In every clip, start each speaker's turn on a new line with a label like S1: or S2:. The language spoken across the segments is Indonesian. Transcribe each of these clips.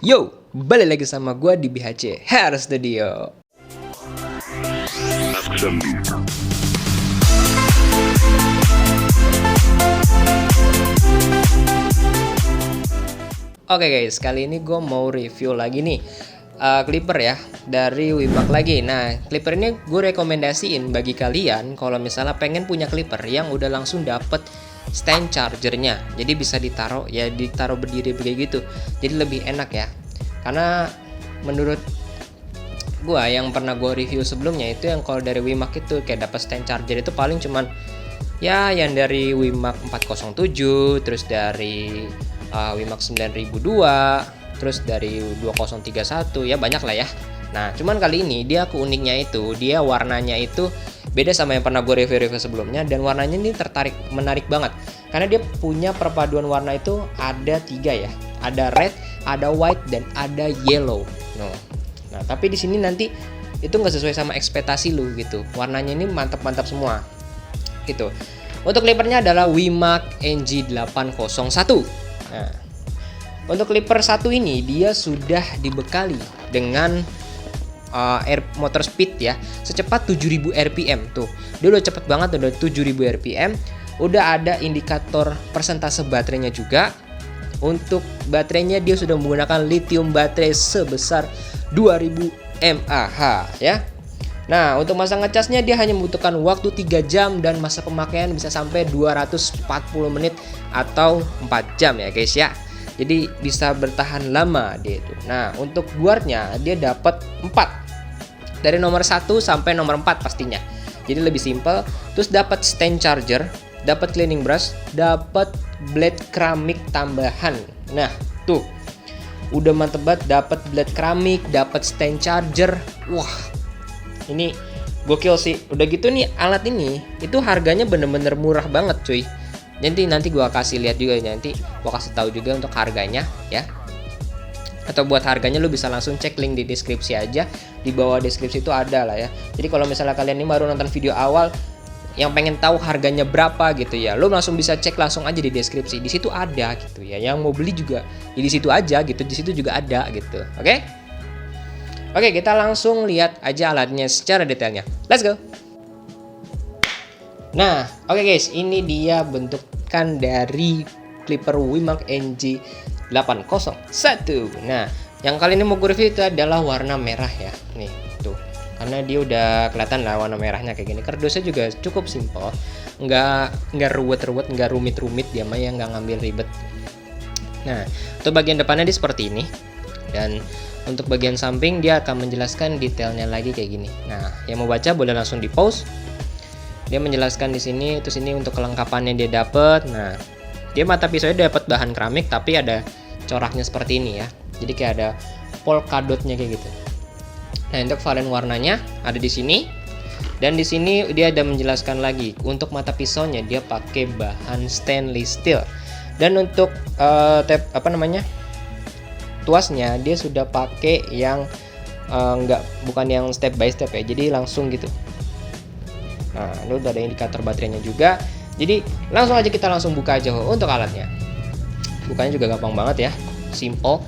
S1: Yo, balik lagi sama gue di BHC Hair Studio. Oke guys, kali ini gue mau review lagi nih clipper ya dari Wimax lagi. Nah, clipper ini gue rekomendasiin bagi kalian kalau misalnya pengen punya clipper yang udah langsung dapet stand chargernya, jadi bisa ditaruh berdiri begitu gitu, jadi lebih enak ya. Karena menurut gua yang pernah gua review sebelumnya itu yang kalau dari Wimax itu kayak dapat stand charger itu paling cuman ya yang dari Wimax 407, terus dari Wimax 9002, terus dari 2031, ya banyak lah ya. Nah, cuman kali ini dia keuniknya itu dia warnanya itu beda sama yang pernah gue review sebelumnya, dan warnanya ini menarik banget karena dia punya perpaduan warna itu ada 3 ya, ada red, ada white, dan ada yellow. Nah tapi di sini nanti itu nggak sesuai sama ekspektasi lu gitu, warnanya ini mantap-mantap semua gitu. Untuk clippernya adalah Wimax NG801. Nah, untuk clipper satu ini dia sudah dibekali dengan motor speed ya secepat 7000 rpm. Tuh dia udah cepet banget, udah 7000 rpm. Udah ada indikator persentase baterainya juga. Untuk baterainya dia sudah menggunakan lithium baterai sebesar 2000 mAh ya. Nah, untuk masa ngecasnya dia hanya membutuhkan waktu 3 jam dan masa pemakaian bisa sampai 240 menit atau 4 jam ya guys ya. Jadi bisa bertahan lama dia itu. Nah, untuk guardnya dia dapat 4. Dari nomor 1 sampai nomor 4 pastinya. Jadi lebih simple. Terus dapat stand charger, dapat cleaning brush, dapat blade keramik tambahan. Nah, tuh. Udah mantep banget, dapat blade keramik, dapat stand charger. Wah. Ini gokil sih. Udah gitu nih alat ini itu harganya bener-bener murah banget, cuy. Nanti gua kasih lihat juga, nanti gua kasih tahu juga untuk harganya ya. Atau buat harganya lu bisa langsung cek link di deskripsi aja. Di bawah deskripsi itu ada lah ya. Jadi kalau misalnya kalian ini baru nonton video awal yang pengen tahu harganya berapa gitu ya, lu langsung bisa cek langsung aja di deskripsi. Di situ ada gitu ya. Yang mau beli juga ya di situ aja gitu. Di situ juga ada gitu. Oke? Oke, kita langsung lihat aja alatnya secara detailnya. Let's go. Nah, oke guys, ini dia bentukan dari clipper Wimax NG801. Nah, yang kali ini mau gue review itu adalah warna merah ya. Nih, tuh. Karena dia udah kelihatan lah warna merahnya kayak gini. Kardusnya juga cukup simple. Nggak ruwet-ruwet, nggak rumit-rumit, dia mah yang nggak ngambil ribet. Nah, untuk bagian depannya dia seperti ini. Dan untuk bagian samping dia akan menjelaskan detailnya lagi kayak gini. Nah, yang mau baca boleh langsung di pause. Dia menjelaskan di sini, terus ini untuk kelengkapannya dia dapat. Nah, dia mata pisaunya dapat bahan keramik tapi ada coraknya seperti ini ya. Jadi kayak ada polka dotnya kayak gitu. Nah, untuk varian warnanya ada di sini. Dan di sini dia ada menjelaskan lagi untuk mata pisaunya dia pakai bahan stainless steel. Dan untuk tuasnya dia sudah pakai yang bukan yang step by step ya. Jadi langsung gitu. Nah, ini udah ada indikator baterainya juga. Jadi langsung aja kita buka aja untuk alatnya. Bukanya juga gampang banget ya, simple.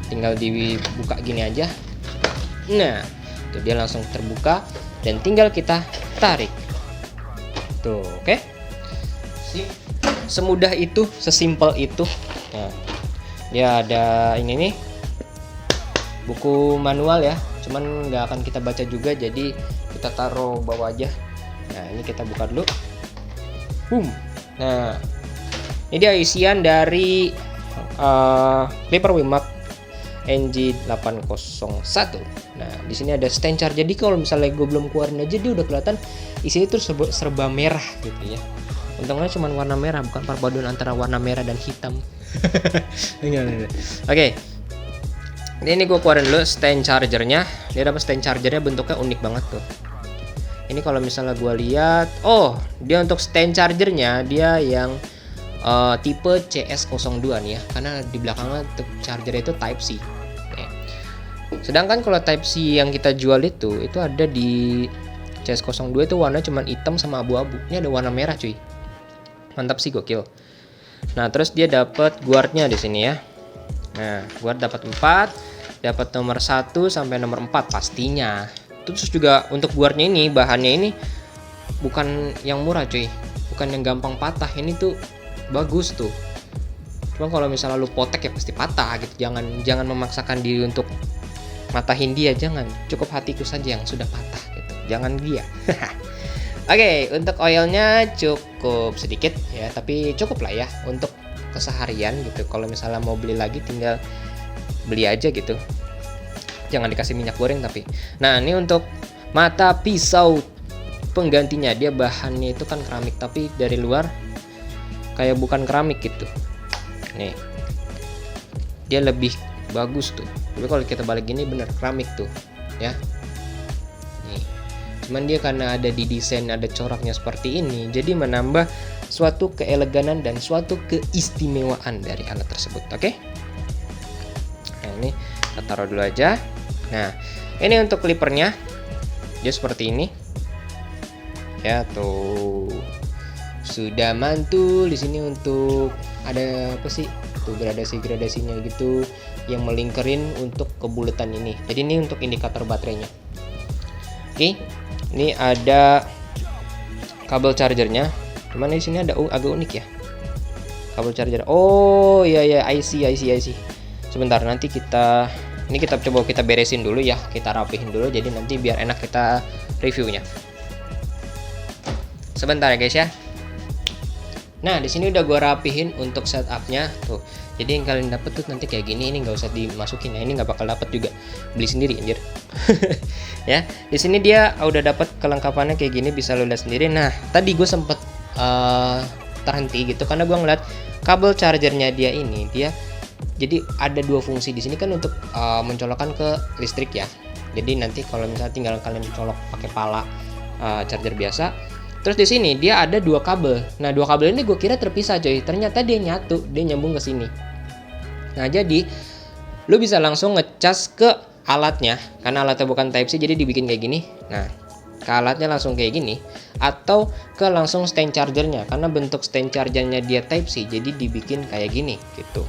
S1: Tinggal dibuka gini aja. Nah, tuh dia langsung terbuka dan tinggal kita tarik. Tuh, oke. Semudah itu, sesimpel itu. Nah, ya ada ini nih, buku manual ya. Cuman nggak akan kita baca juga, jadi kita taruh bawah aja. Nah, ini kita buka dulu. Boom. Nah, ini dia isian dari clipper Wimax NG801. Nah, di sini ada stand charger. Jadi kalau misalnya gue belum keluarin aja dia udah kelihatan isinya itu serba merah gitu ya. Untungnya cuma warna merah, bukan perpaduan antara warna merah dan hitam. Oke. Ini gue keluarin dulu stand chargernya. Dia dapat stand chargernya bentuknya unik banget tuh. Ini kalau misalnya gue lihat, oh dia untuk stand chargernya dia yang tipe CS02 nih ya, karena di belakangnya untuk charger itu Type C. Sedangkan kalau Type C yang kita jual itu ada di CS02 itu warna cuma hitam sama abu-abu. Ini ada warna merah cuy, mantap sih, gokil. Nah terus dia dapat guardnya di sini ya. Nah, gua dapat 4, dapat nomor 1 sampai nomor 4 pastinya. Terus juga untuk guardnya ini, bahannya ini bukan yang murah cuy, bukan yang gampang patah. Ini tuh bagus tuh. Cuma kalau misalnya lu potek ya pasti patah gitu. Jangan memaksakan diri untuk matahin dia, jangan. Cukup hatiku saja yang sudah patah gitu. Jangan dia. Oke, untuk oilnya cukup sedikit ya, tapi cukup lah ya untuk keseharian gitu. Kalau misalnya mau beli lagi tinggal beli aja gitu. Jangan dikasih minyak goreng tapi. Nah, ini untuk mata pisau penggantinya, dia bahannya itu kan keramik tapi dari luar kayak bukan keramik gitu. Nih, dia lebih bagus tuh. Tapi kalau kita balik gini bener keramik tuh, ya. Nih, cuman dia karena ada di desain ada coraknya seperti ini, jadi menambah suatu keeleganan dan suatu keistimewaan dari alat tersebut. Oke? Nah, ini kita taruh dulu aja. Nah, ini untuk clippernya, dia seperti ini. Ya tuh. Sudah mantul di sini untuk ada apa sih? Tuh gradasi-gradasinya gitu yang melingkarin untuk kebuletan ini. Jadi ini untuk indikator baterainya. Oke. Ini ada kabel chargernya. Cuman di sini ada agak unik ya. Kabel charger. Oh, iya ya, IC. Sebentar, nanti kita coba kita beresin dulu ya. Kita rapihin dulu jadi nanti biar enak kita reviewnya. Sebentar ya guys ya. Nah, di sini udah gue rapihin untuk setupnya tuh. Jadi yang kalian dapet tuh nanti kayak gini, ini nggak usah dimasukin ya, ini nggak bakal dapet juga, beli sendiri anjir. Ya, di sini dia udah dapet kelengkapannya kayak gini, bisa lo lihat sendiri. Nah, tadi gue sempet terhenti gitu karena gue ngeliat kabel chargernya dia ini, dia jadi ada dua fungsi di sini kan untuk mencolokkan ke listrik ya. Jadi nanti kalau misalnya tinggal kalian colok pakai pala charger biasa. Terus di sini dia ada dua kabel. Nah, dua kabel ini gue kira terpisah coy. Ternyata dia nyatu, dia nyambung ke sini. Nah, jadi lu bisa langsung ngecas ke alatnya karena alatnya bukan Type C jadi dibikin kayak gini. Nah, ke alatnya langsung kayak gini atau ke langsung stand chargernya karena bentuk stand chargernya dia Type C jadi dibikin kayak gini gitu.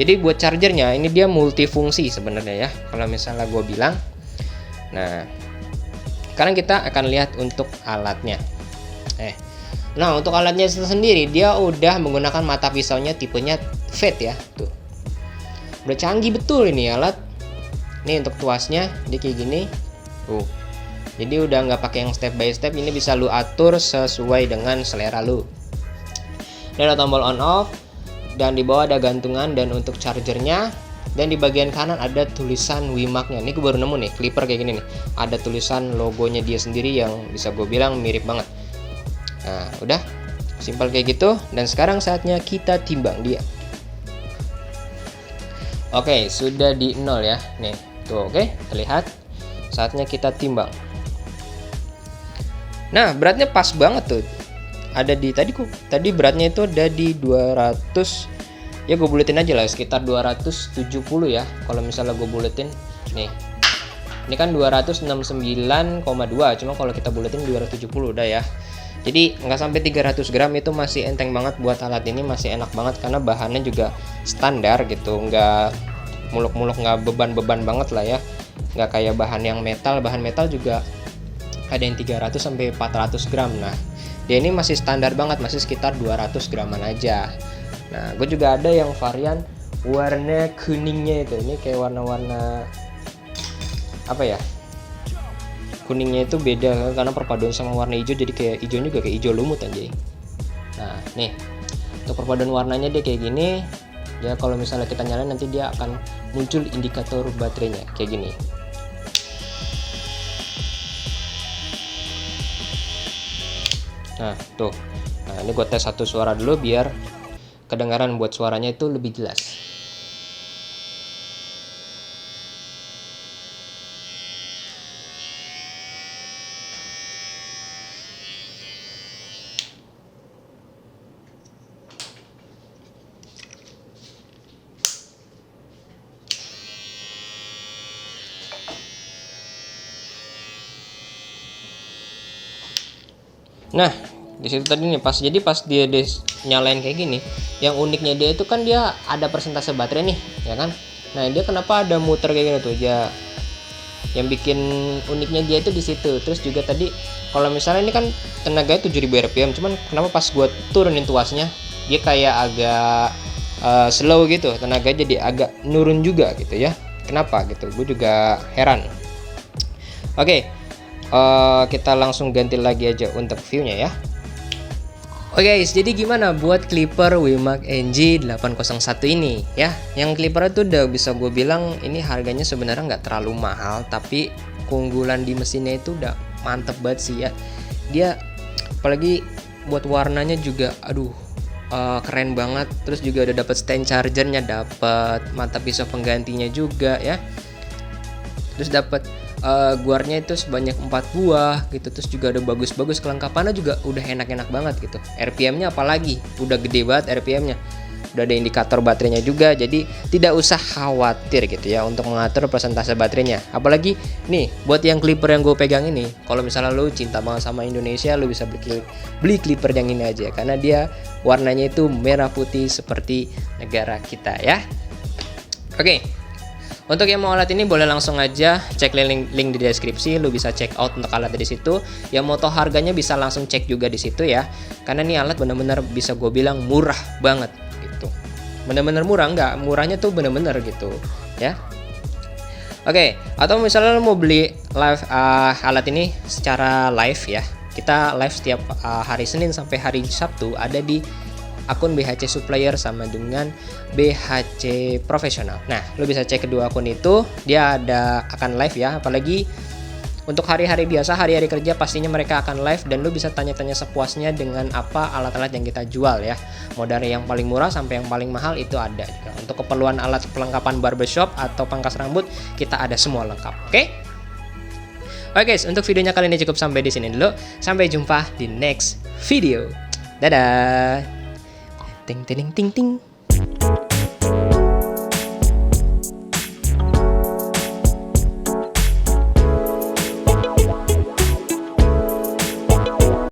S1: Jadi buat chargernya ini dia multifungsi sebenarnya ya. Kalau misalnya gue bilang. Nah, sekarang kita akan lihat untuk alatnya. Nah untuk alatnya sendiri dia udah menggunakan mata pisaunya tipenya fat ya tuh. Udah canggih betul ini alat. Nih untuk tuasnya dia kayak gini. Tuh. Jadi udah nggak pakai yang step by step, ini bisa lu atur sesuai dengan selera lu. Ini ada tombol on off dan di bawah ada gantungan dan untuk chargernya. Dan di bagian kanan ada tulisan Wimac-nya. Ini gue baru nemu nih, clipper kayak gini nih. Ada tulisan logonya dia sendiri yang bisa gue bilang mirip banget. Nah, udah simpel kayak gitu. Dan sekarang saatnya kita timbang dia. Oke, sudah di 0 ya. Nih, tuh oke, terlihat. Saatnya kita timbang. Nah, beratnya pas banget tuh. Ada di tadi beratnya itu ada di 200. Ya gue buletin aja lah sekitar 270 ya. Kalau misalnya gue buletin nih. Ini kan 269,2, cuma kalau kita buletin 270 udah ya. Jadi nggak sampai 300 gram itu masih enteng banget buat alat ini, masih enak banget karena bahannya juga standar gitu, nggak muluk-muluk, nggak beban-beban banget lah ya. Nggak kayak bahan metal juga ada yang 300 sampai 400 gram. Nah, dia ini masih standar banget, masih sekitar 200 graman aja. Nah, gue juga ada yang varian warna kuningnya itu. Ini kayak warna-warna apa ya? Kuningnya itu beda karena perpaduan sama warna hijau, jadi kayak hijaunya juga kayak hijau lumut aja. Nah, nih. Untuk perpaduan warnanya dia kayak gini. Ya kalau misalnya kita nyalain nanti dia akan muncul indikator baterainya kayak gini. Nah, tuh. Nah, ini gue tes satu suara dulu biar kedengaran buat suaranya itu lebih jelas. Nah, di situ tadi nih pas dia nyalain kayak gini, yang uniknya dia itu kan dia ada persentase baterai nih. ya kan. Nah dia kenapa ada muter kayak gini tuh ya, yang bikin uniknya dia itu di situ. Terus juga tadi kalau misalnya ini kan tenaganya 7000 rpm, cuman kenapa pas gue turunin tuasnya dia kayak agak slow gitu, tenaganya jadi agak nurun juga gitu ya. Kenapa gitu, gue juga heran. Oke, kita langsung ganti lagi aja untuk view-nya ya. Oke guys, jadi gimana buat Clipper WiMAX NG801 ini ya? Yang Clipper itu udah bisa gue bilang ini harganya sebenarnya nggak terlalu mahal, tapi keunggulan di mesinnya itu udah mantep banget sih ya. Dia apalagi buat warnanya juga, aduh keren banget. Terus juga udah dapet stand chargernya, dapet mata pisau penggantinya juga ya. Terus dapet guarnya itu sebanyak 4 buah gitu. Terus juga ada bagus-bagus, kelengkapannya juga udah enak-enak banget gitu. RPM-nya apalagi udah gede banget RPM-nya. Udah ada indikator baterainya juga, jadi tidak usah khawatir gitu ya untuk mengatur persentase baterainya. Apalagi nih buat yang Clipper yang gue pegang ini, kalau misalnya lu cinta banget sama Indonesia, lu bisa beli Clipper yang ini aja karena dia warnanya itu merah putih seperti negara kita ya. Oke. Untuk yang mau alat ini boleh langsung aja cek link di deskripsi, lu bisa check out untuk alat di situ. Yang mau tahu harganya bisa langsung cek juga di situ ya. Karena ini alat bener-bener bisa gue bilang murah banget gitu. Bener-bener murah, enggak, murahnya tuh bener-bener gitu ya. Oke, atau misalnya lu mau beli live alat ini secara live ya. Kita live setiap hari Senin sampai hari Sabtu ada di akun BHC Supplier sama dengan BHC Profesional. Nah, lo bisa cek kedua akun itu, dia akan live ya. Apalagi untuk hari-hari biasa, hari-hari kerja pastinya mereka akan live dan lo bisa tanya-tanya sepuasnya dengan apa alat-alat yang kita jual ya. Mau dari yang paling murah sampai yang paling mahal itu ada juga. Untuk keperluan alat perlengkapan barbershop atau pangkas rambut, kita ada semua lengkap. Oke? Oke guys, untuk videonya kali ini cukup sampai di sini dulu. Sampai jumpa di next video. Dadah. Ting ting ting ting.